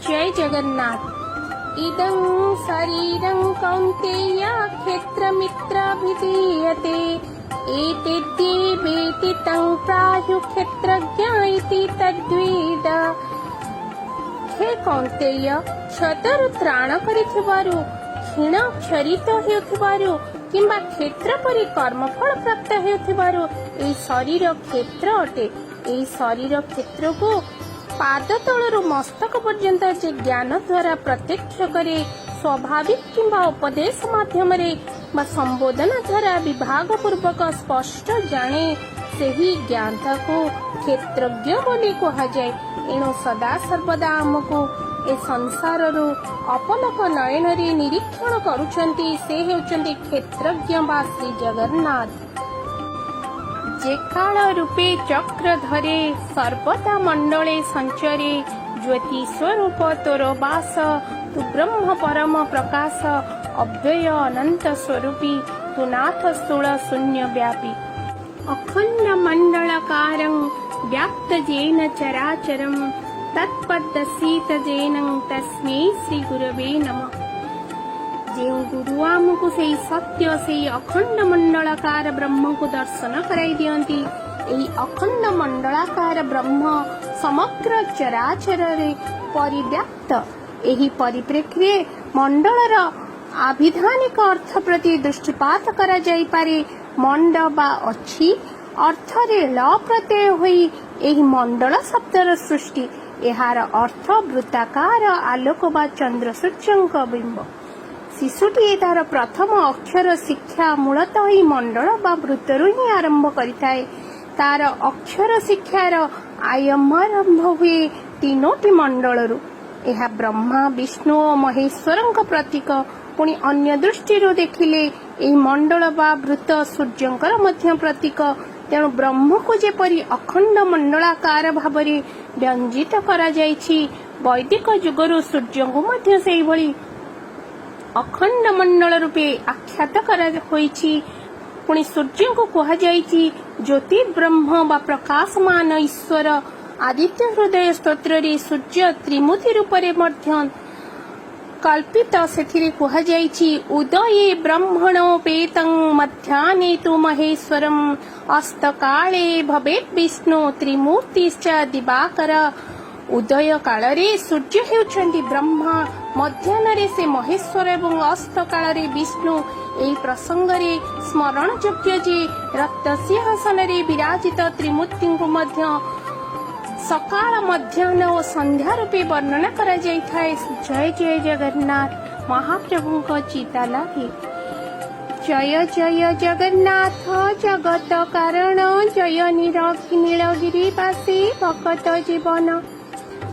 जय जगन्नाथ। इदं शरीरं कौन्तेय क्षेत्रमित्राभिधीयते एतेद्येवेति तं प्राहुः क्षेत्रज्ञ इति तद्वेद। हे कौन्तेय, क्षतରୁ ତ୍ରାଣ କରିଥିବାରୁ, କ୍ଷୀଣ କ୍ଷରିତ ହେଉଥିବାରୁ କିମ୍ବା କ୍ଷେତ୍ର ପରି କର୍ମଫଳ ପ୍ରାପ୍ତ ହେଉଥିବାରୁ ଏହି ଶରୀର କ୍ଷେତ୍ର ଅଟେ। ଏହି ଶରୀର କ୍ଷେତ୍ରକୁ ପାଦ ତଳରୁ ମସ୍ତକ ପର୍ଯ୍ୟନ୍ତ ଯେ ଜ୍ଞାନ ଦ୍ୱାରା ପ୍ରତ୍ୟକ୍ଷ କରେ, ସ୍ୱାଭାବିକ କିମ୍ବା ଉପଦେଶ ମାଧ୍ୟମରେ ବା ସମ୍ବୋଧନା ଦ୍ୱାରା ବିଭାଗ ପୂର୍ବକ ସ୍ପଷ୍ଟ ଜାଣେ, ସେହି ଜ୍ଞାତାକୁ କ୍ଷେତ୍ରଜ୍ଞ ବୋଲି କୁହାଯାଏ। ଏଣୁ ସଦା ସର୍ବଦା ଆମକୁ ଏ ସଂସାରରୁ ଅପଲକ ନୟନରେ ନିରୀକ୍ଷଣ କରୁଛନ୍ତି, ସେ ହେଉଛନ୍ତି କ୍ଷେତ୍ରଜ୍ଞ ବା ଶ୍ରୀ ଜଗନ୍ନାଥ। ଯେ କାଳ ରୂପେ ଚକ୍ର ଧରେ, ସର୍ବଦା ମଣ୍ଡଳେ ସଞ୍ଚରେ, ଜ୍ୟୋତି ସ୍ୱରୂପ ତୋର ବାସ, ତୁ ବ୍ରହ୍ମ ପରମ ପ୍ରକାଶ, ଅବ୍ୟୟ ଅନନ୍ତ ସ୍ୱରୂପୀ, ତୁ ନାଥ ସ୍ଥୂଳ ଶୂନ୍ୟ ବ୍ୟାପୀ। ଅଖଣ୍ଡ ମଣ୍ଡଳକାରଂ ବ୍ୟାପ୍ତ ଯେନ ଚରାଚରଂ, ତତ୍ପଦସିତ ଯେନଂ ତସ୍ମୈ ଶ୍ରୀ ଗୁରବେ ନମଃ। ଯେଉଁ ଗୁରୁ ଆମକୁ ସେଇ ସତ୍ୟ, ସେଇ ଅଖଣ୍ଡ ମଣ୍ଡଳାକାର ବ୍ରହ୍ମକୁ ଦର୍ଶନ କରାଇ ଦିଅନ୍ତି। ଏହି ଅଖଣ୍ଡ ମଣ୍ଡଳାକାର ବ୍ରହ୍ମ ସମଗ୍ର ଚରାଚରରେ ପରିବ୍ୟାପ୍ତ। ଏହି ପରିପ୍ରେକ୍ଷୀରେ ମଣ୍ଡଳର ଆଭିଧାନିକ ଅର୍ଥ ପ୍ରତି ଦୃଷ୍ଟିପାତ କରାଯାଇପାରେ। ମଣ୍ଡ ବା ଅଛି ଅର୍ଥରେ ଳ ପ୍ରତ୍ୟୟ ହୋଇ ଏହି ମଣ୍ଡଳ ଶବ୍ଦର ସୃଷ୍ଟି। ଏହାର ଅର୍ଥ ବୃତ୍ତାକାର ଆଲୋକ ବା ଚନ୍ଦ୍ର ସୂର୍ଯ୍ୟଙ୍କ ବିମ୍ବ। ଶିଶୁଟିଏ ତାର ପ୍ରଥମ ଅକ୍ଷର ଶିକ୍ଷା ମୂଳତଃ ଏହି ମଣ୍ଡଳ ବା ବୃତ୍ତରୁ ହିଁ ଆରମ୍ଭ କରିଥାଏ। ତାର ଅକ୍ଷର ଶିକ୍ଷାର ଆରମ୍ଭ ହୁଏ ତିନୋଟି ମଣ୍ଡଳରୁ। ଏହା ବ୍ରହ୍ମା, ବିଷ୍ଣୁ ଓ ମହେଶ୍ୱରଙ୍କ ପ୍ରତୀକ। ପୁଣି ଅନ୍ୟ ଦୃଷ୍ଟିରୁ ଦେଖିଲେ ଏହି ମଣ୍ଡଳ ବା ବୃତ୍ତ ସୂର୍ଯ୍ୟଙ୍କର ମଧ୍ୟ ପ୍ରତୀକ। ତେଣୁ ବ୍ରହ୍ମକୁ ଯେପରି ଅଖଣ୍ଡ ମଣ୍ଡଳାକାର ଭାବରେ ବ୍ୟଞ୍ଜିତ କରାଯାଇଛି, ବୈଦିକ ଯୁଗରୁ ସୂର୍ଯ୍ୟଙ୍କୁ ମଧ୍ୟ ସେହିଭଳି ଅଖଣ୍ଡ ମଣ୍ଡଳ ରୂପେ ଆଖ୍ୟାତ କରାହୋଇଛି। ପୁଣି ସୂର୍ଯ୍ୟଙ୍କୁ କୁହାଯାଇଛି ଜ୍ୟୋତି ବ୍ରହ୍ମ ବା ପ୍ରକାଶମାନ ଈଶ୍ୱର। ଆଦିତ୍ୟ ହୃଦୟ ସ୍ତୋତ୍ରରେ ସୂର୍ଯ୍ୟ ତ୍ରିମୂର୍ତ୍ତି ରୂପରେ ମଧ୍ୟ କଳ୍ପିତ। ସେଥିରେ କୁହାଯାଇଛି ଉଦୟେ ବ୍ରହ୍ମଣୋପେତଂ ମଧ୍ୟାହ୍ନେ ତୁ ମହେଶ୍ୱରଂ, ଅସ୍ତକାଳେ ଭବେତ୍ ବିଷ୍ଣୁ ତ୍ରିମୂର୍ତ୍ତିଶ୍ଚ ଦିବାକର। ଉଦୟ କାଳରେ ସୂର୍ଯ୍ୟ ହେଉଛନ୍ତି ବ୍ରହ୍ମା, ମଧ୍ୟାହ୍ନରେ ସେ ମହେଶ୍ୱର ଏବଂ ଅସ୍ତ କାଳରେ ବିଷ୍ଣୁ। ଏହି ପ୍ରସଙ୍ଗରେ ସ୍ମରଣ ଯୋଗ୍ୟ ଯେ ରକ୍ତ ସିଂହାସନରେ ବିରାଜିତ ତ୍ରିମୂର୍ତ୍ତିଙ୍କୁ ମଧ୍ୟ ସକାଳ, ମଧ୍ୟାହ୍ନ ଓ ସନ୍ଧ୍ୟା ରୂପେ ବର୍ଣ୍ଣନା କରାଯାଇଥାଏ। ଜୟ ଜୟ ଜଗନ୍ନାଥ। ମହାପ୍ରଭୁଙ୍କ ଚିତା ଲାଗେ। ଜୟ ଜୟ ଜଗନ୍ନାଥ ଜଗତ କାରଣ, ଜୟ ନୀଳଗିରିବାସୀ ଭକତ ଜୀବନ।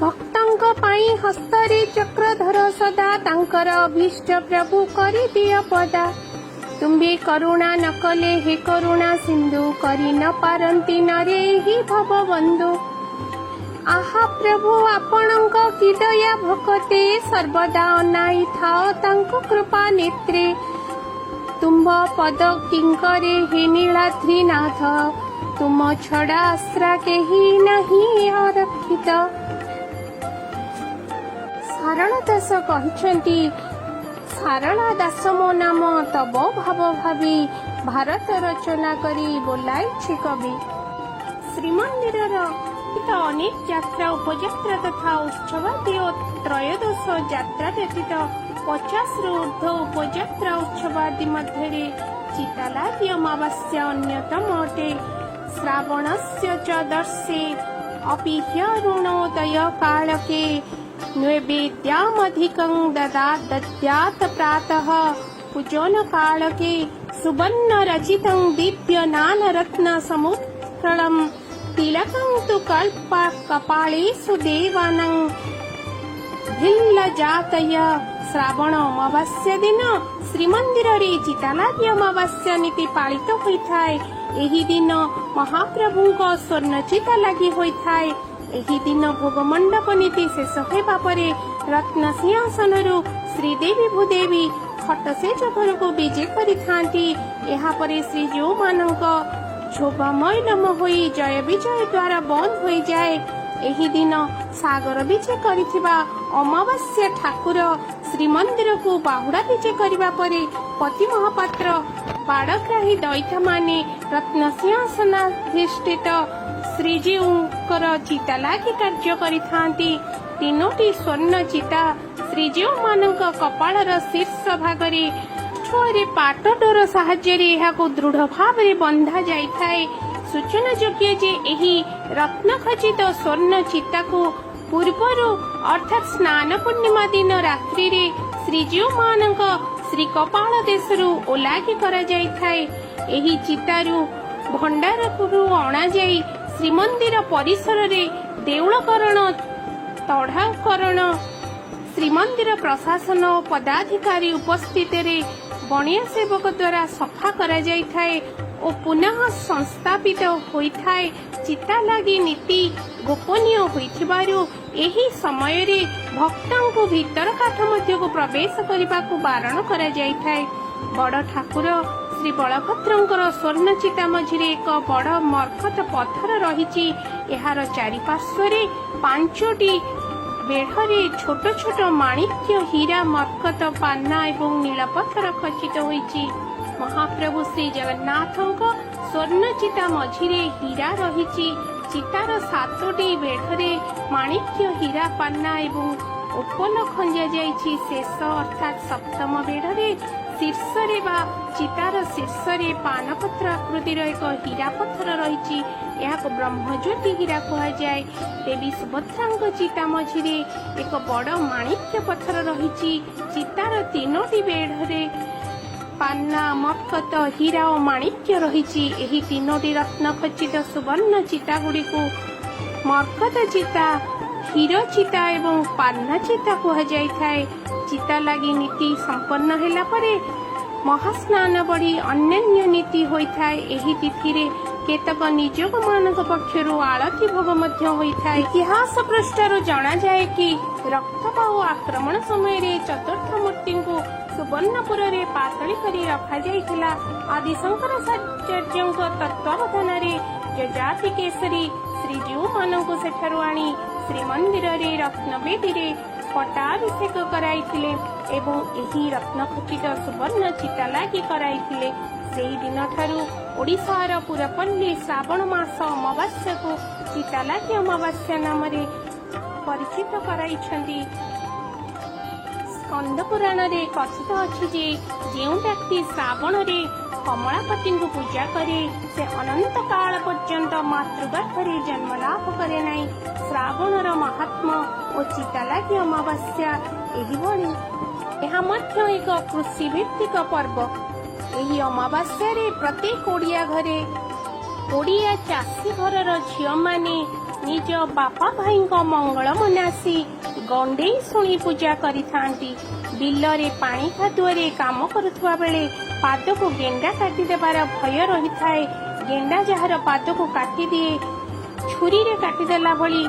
ଭକ୍ତଙ୍କ ପାଇଁ ହସ୍ତରେ ଚକ୍ରଧର ସଦା, ତାଙ୍କର ଅଭୀଷ୍ଟ ପ୍ରଭୁ କରିଦିଅ ପଦା। ତୁମ୍ଭେ କରୁଣା ନ କଲେ ହେ କରୁଣା ସିନ୍ଧୁ, କରି ନ ପାରନ୍ତି ନରେ ହି ଭବ ବନ୍ଧୁ। ଆହା ପ୍ରଭୁ ଆପଣଙ୍କ କି ଦୟା ଭକତେ, ସର୍ବଦା ଅନାଇ ଥାଅ ତାଙ୍କ କୃପା ନେତ୍ରେ। ତୁମ୍ଭ ପଦ କିଙ୍କରେ ହେ ନୀଳାଦ୍ରିନାଥ, ତୁମ ଛଡ଼ା ଆଶ୍ରା କେହି ନାହିଁ ଅରକ୍ଷିତ। ସାରଳା ଦାସ କହିଛନ୍ତି, ସାରଳା ଦାସ ମୋ ନାମ, ତବ ଭାବ ଭାବି ଭାରତ ରଚନା କରି ବୋଲାଇଛି କବି। ଶ୍ରୀମନ୍ଦିରର ଅନେକ ଯାତ୍ରା, ଉପଯାତ୍ରା ତଥା ଉତ୍ସବାଦି ଓ ତ୍ରୟୋଦଶ ଯାତ୍ରା ବ୍ୟତୀତ 50ରୁ ଉର୍ଦ୍ଧ୍ୱ ଉପଯାତ୍ରା ଉତ୍ସବାଦି ମଧ୍ୟରେ ଚିତାଲାଗି ଅମାବାସ୍ୟା ଅନ୍ୟତମ ଅଟେ। ଶ୍ରାବଣସ୍ୟ च ଦର୍ଶେ अपि ह्यरुणोदय कालके, नैवेद्यमधिकं दद्यात् प्रातः पूजन कालके। सुवर्ण रचितं दिव्य नानरत्न समुत्फलम्, तिलकं तु कपालेषु देवानां भिल्लजातय। ଶ୍ରାବଣ ଅମାବାସ୍ୟା ଦିନ ଶ୍ରୀମନ୍ଦିରରେ ଚିତାଲାଗି ଅମାବାସ୍ୟା ନୀତି ପାଳିତ ହୋଇଥାଏ। ଏହି ଦିନ ମହାପ୍ରଭୁଙ୍କ ସ୍ୱର୍ଣ୍ଣ ଚିତା ଲାଗି ହୋଇଥାଏ। ଏହି ଦିନ ଭୋଗ ମଣ୍ଡପ ନୀତି ଶେଷ ହେବା ପରେ ରତ୍ନ ସିଂହାସନରୁ ଶ୍ରୀଦେବୀ ଭୂଦେବୀ ଖଟଶେଜ ଘରକୁ ବିଜେ କରିଥାନ୍ତି। ଏହାପରେ ଶ୍ରୀଜୀଉମାନଙ୍କ ଝୋଗମୈଲମ ହୋଇ ଜୟ ବିଜୟ ଦ୍ୱାର ବନ୍ଦ ହୋଇଯାଏ। ଏହି ଦିନ ସାଗର ବିଜେ କରିଥିବା ଅମାବାସ୍ୟା ଠାକୁର ଶ୍ରୀମନ୍ଦିରକୁ ବାହୁଡ଼ା ବିଜେ କରିବା ପରେ ପତି ମହାପାତ୍ର ବାଡ଼ଗ୍ରାହୀ ଦଇତାମାନେ ରତ୍ନସିଂହାସନାଧିଷ୍ଠିତ ଶ୍ରୀଜୀଉଙ୍କର ଚିତା ଲାଗି କାର୍ଯ୍ୟ କରିଥାନ୍ତି। 3ଟି ସ୍ୱର୍ଣ୍ଣ ଚିତା ଶ୍ରୀଜୀଉମାନଙ୍କ କପାଳର ଶୀର୍ଷ ଭାଗରେ ଛୁଆରେ ପାଟ ଡୋର ସାହାଯ୍ୟରେ ଏହାକୁ ଦୃଢ଼ ଭାବରେ ବନ୍ଧା ଯାଇଥାଏ। ସୂଚନାଯୋଗ୍ୟ ଯେ ଏହି ରତ୍ନଖଚିତ ସ୍ୱର୍ଣ୍ଣ ଚିତାକୁ ପୂର୍ବରୁ ଅର୍ଥାତ୍ ସ୍ନାନ ପୂର୍ଣ୍ଣିମା ଦିନ ରାତ୍ରିରେ ଶ୍ରୀଜୀଉମାନଙ୍କ ଶ୍ରୀକପାଳ ଦେଶରୁ ଓଲାଗି କରାଯାଇଥାଏ। ଏହି ଚିତାରୁ ଭଣ୍ଡାରକୁ ଅଣାଯାଇ ଶ୍ରୀମନ୍ଦିର ପରିସରରେ ଦେଉଳକରଣ, ତଢ଼ାକରଣ, ଶ୍ରୀମନ୍ଦିର ପ୍ରଶାସନ ଓ ପଦାଧିକାରୀ ଉପସ୍ଥିତିରେ ବଣିଆ ସେବକ ଦ୍ୱାରା ସଫା କରାଯାଇଥାଏ ଓ ପୁନଃ ସଂସ୍ଥାପିତ ହୋଇଥାଏ। ଚିତା ଲାଗି ନୀତି ଗୋପନୀୟ ହୋଇଥିବାରୁ ଏହି ସମୟରେ ଭକ୍ତଙ୍କୁ ଭିତର କାଠ ମଧ୍ୟକୁ ପ୍ରବେଶ କରିବାକୁ ବାରଣ କରାଯାଇଥାଏ। ବଡ଼ ଠାକୁର ଶ୍ରୀ ବଳଭଦ୍ରଙ୍କର ସ୍ୱର୍ଣ୍ଣ ଚିତା ମଝିରେ ଏକ ବଡ଼ ମରକତ ପଥର ରହିଛି। ଏହାର ଚାରିପାର୍ଶ୍ୱରେ 5ଟି ବେଢ଼ରେ ଛୋଟ ଛୋଟ ମାଣିକ୍ୟ, ହୀରା, ମରକତ, ପାନ୍ନା ଏବଂ ନୀଳପଥର ଖଚିତ ହୋଇଛି। ମହାପ୍ରଭୁ ଶ୍ରୀ ଜଗନ୍ନାଥଙ୍କ ସ୍ୱର୍ଣ୍ଣ ଚିତା ମଝିରେ ହୀରା ରହିଛି। ଚିତାର 7ଟି ବେଢ଼ରେ ମାଣିକ୍ୟ, ହୀରା, ପାନ୍ନା ଏବଂ ଓପଲ ଖଞ୍ଜା ଯାଇଛି। ଶେଷ ଅର୍ଥାତ୍ ସପ୍ତମ ବେଢ଼ରେ ଶୀର୍ଷରେ ବା ଚିତାର ଶୀର୍ଷରେ ପାନପତ୍ର ଆକୃତିର ଏକ ହୀରା ପଥର ରହିଛି। ଏହାକୁ ବ୍ରହ୍ମଜ୍ୟୋତି ହୀରା କୁହାଯାଏ। ଦେବୀ ସୁଭଦ୍ରାଙ୍କ ଚିତା ମଝିରେ ଏକ ବଡ଼ ମାଣିକ୍ୟ ପଥର ରହିଛି। ଚିତାର 3ଟି ବେଢ଼ରେ ପାନ୍ନା, ମରକତ, ହୀରା ଓ ମାଣିକ୍ୟ ରହିଛି। ଏହି 3ଟି ରତ୍ନ ଖଚିତ ସୁବର୍ଣ୍ଣ ଚିତା ଗୁଡ଼ିକୁ ମରକତ ଚିତା, ହୀର ଚିତା ଏବଂ ପାନ୍ନା ଚିତା କୁହାଯାଇଥାଏ। ଚିତା ଲାଗି ନୀତି ସମ୍ପନ୍ନ ହେଲା ପରେ ମହାସ୍ନାନ ବଢ଼ି ଅନ୍ୟାନ୍ୟ ନୀତି ହୋଇଥାଏ। ଏହି ତିଥିରେ କେତେକ ନିଯୋଗମାନଙ୍କ ପକ୍ଷରୁ ଆଳତି ଭୋଗ ମଧ୍ୟ ହୋଇଥାଏ। ଇତିହାସ ପୃଷ୍ଠାରୁ ଜଣାଯାଏ କି ରକ୍ତବାହୁ ଆକ୍ରମଣ ସମୟରେ ଚତୁର୍ଥ ମୂର୍ତ୍ତିଙ୍କୁ ସୁବର୍ଣ୍ଣପୁରରେ ପାତଳି କରି ରଖାଯାଇଥିଲା। ଆଦି ଶଙ୍କରାଚାର୍ଯ୍ୟଙ୍କ ତତ୍ତ୍ୱାବଧାନରେ ଯଯାତି କେଶରୀ ଶ୍ରୀଜୀଉମାନଙ୍କୁ ସେଠାରୁ ଆଣି ଶ୍ରୀମନ୍ଦିରରେ ରତ୍ନବେଦୀରେ ପଟ୍ଟାଭିଷେକ କରାଇଥିଲେ ଏବଂ ଏହି ରତ୍ନଖଚିତ ସୁବର୍ଣ୍ଣ ଚିତା ଲାଗି କରାଇଥିଲେ। ସେହି ଦିନଠାରୁ ଓଡ଼ିଶାର ପୁରପଲ୍ଲୀ ଶ୍ରାବଣ ମାସ ଅମାବାସ୍ୟାକୁ ଚିତାଲାଗି ଅମାବାସ୍ୟା ନାମରେ ପରିଚିତ କରାଇଛନ୍ତି। ସ୍କନ୍ଦ ପୁରାଣରେ କଥିତ ଅଛି ଯେ ଯେଉଁ ବ୍ୟକ୍ତି ଶ୍ରାବଣରେ କମଳାପତିଙ୍କୁ ପୂଜା କରେ ସେ ଅନନ୍ତ କାଳ ପର୍ଯ୍ୟନ୍ତ ମାତୃଗର୍ଭରେ ଜନ୍ମ ଲାଭ କରେ ନାହିଁ। ଶ୍ରାବଣର ମହାତ୍ମ୍ୟ ଓ ଚିତାଲାଗି ଅମାବାସ୍ୟା ଏହିଭଳି। ଏହା ମଧ୍ୟ ଏକ କୃଷିଭିତ୍ତିକ ପର୍ବ। ଏହି ଅମାବାସ୍ୟାରେ ପ୍ରତ୍ୟେକ ଓଡ଼ିଆ ଘରେ ଓଡ଼ିଆ ଚାଷୀ ଘରର ଝିଅମାନେ ନିଜ ବାପା ଭାଇଙ୍କ ମଙ୍ଗଳ ମନାସି ଗଣ୍ଡେଇ ଶୁଣି ପୂଜା କରିଥାନ୍ତି। ବିଲରେ ପାଣି କାଦୁଅରେ କାମ କରୁଥିବା ବେଳେ ପାଦକୁ ଗେଣ୍ଡା କାଟିଦେବାର ଭୟ ରହିଥାଏ। ଗେଣ୍ଡା ଯାହାର ପାଦକୁ କାଟିଦିଏ ଛୁରୀରେ କାଟିଦେଲା ଭଳି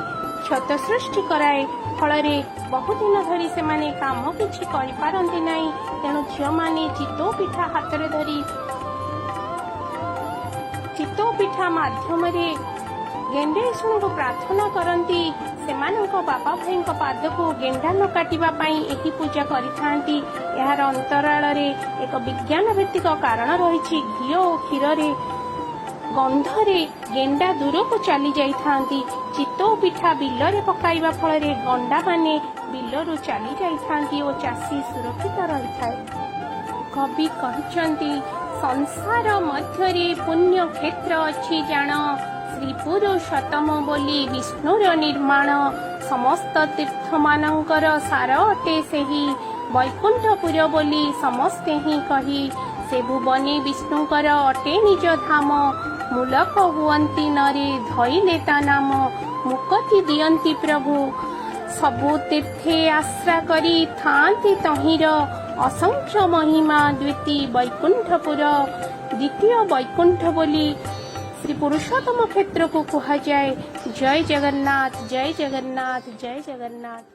କ୍ଷତ ସୃଷ୍ଟି କରାଏ। ଫଳରେ ବହୁଦିନ ଧରି ସେମାନେ କାମ କିଛି କରିପାରନ୍ତି ନାହିଁ। ତେଣୁ ଝିଅମାନେ ଚିତଉ ପିଠା ହାତରେ ଧରି ଚିତଉ ପିଠା ମାଧ୍ୟମରେ ଗେଣ୍ଡେଇଶୁଣଙ୍କୁ ପ୍ରାର୍ଥନା କରନ୍ତି। ସେମାନଙ୍କ ବାପା ଭାଇଙ୍କ ପାଦକୁ ଗେଣ୍ଡା ନ କାଟିବା ପାଇଁ ଏହି ପୂଜା କରିଥାନ୍ତି। ଏହାର ଅନ୍ତରାଳରେ ଏକ ବିଜ୍ଞାନ ଭିତ୍ତିକ କାରଣ ରହିଛି। ଘିଅ ଓ କ୍ଷୀରରେ ଗନ୍ଧରେ ଗେଣ୍ଡା ଦୂରକୁ ଚାଲି ଯାଇଥାନ୍ତି। ଚିତଉ ପିଠା ବିଲରେ ପକାଇବା ଫଳରେ ଗଣ୍ଡାମାନେ ବିଲରୁ ଚାଲି ଯାଇଥାନ୍ତି ଓ ଚାଷୀ ସୁରକ୍ଷିତ ରହିଥାଏ। କବି କହିଛନ୍ତି, ସଂସାର ମଧ୍ୟରେ ପୁଣ୍ୟ କ୍ଷେତ୍ର ଅଛି ଜାଣ, ଶ୍ରୀ ପୁରୁଷୋତ୍ତମ ବୋଲି ବିଷ୍ଣୁର ନିର୍ମାଣ। ସମସ୍ତ ତୀର୍ଥମାନଙ୍କର ସାର ଅଟେ ସେହି, ବୈକୁଣ୍ଠପୁର ବୋଲି ସମସ୍ତେ ହିଁ କହି। ସେ ଭୁବନେ ବିଷ୍ଣୁଙ୍କର ଅଟେ ନିଜ ଧାମ, ମୂଲକ ହୁଅନ୍ତି ନରେ ଧଇଲେ ତା ନାମ। ମୁକତି ଦିଅନ୍ତି ପ୍ରଭୁ ସବୁ ତୀର୍ଥେ ଆଶ୍ରା କରି, ଥାନ୍ତି ତହିଁର ଅସଂଖ୍ୟ ମହିମା ଦ୍ୱିତୀୟ ବୈକୁଣ୍ଠପୁର। ଦ୍ୱିତୀୟ ବୈକୁଣ୍ଠ ବୋଲି ଶ୍ରୀ ପୁରୁଷୋତ୍ତମ କ୍ଷେତ୍ରକୁ କୁହାଯାଏ। ଜୟ ଜଗନ୍ନାଥ, ଜୟ ଜଗନ୍ନାଥ, ଜୟ ଜଗନ୍ନାଥ।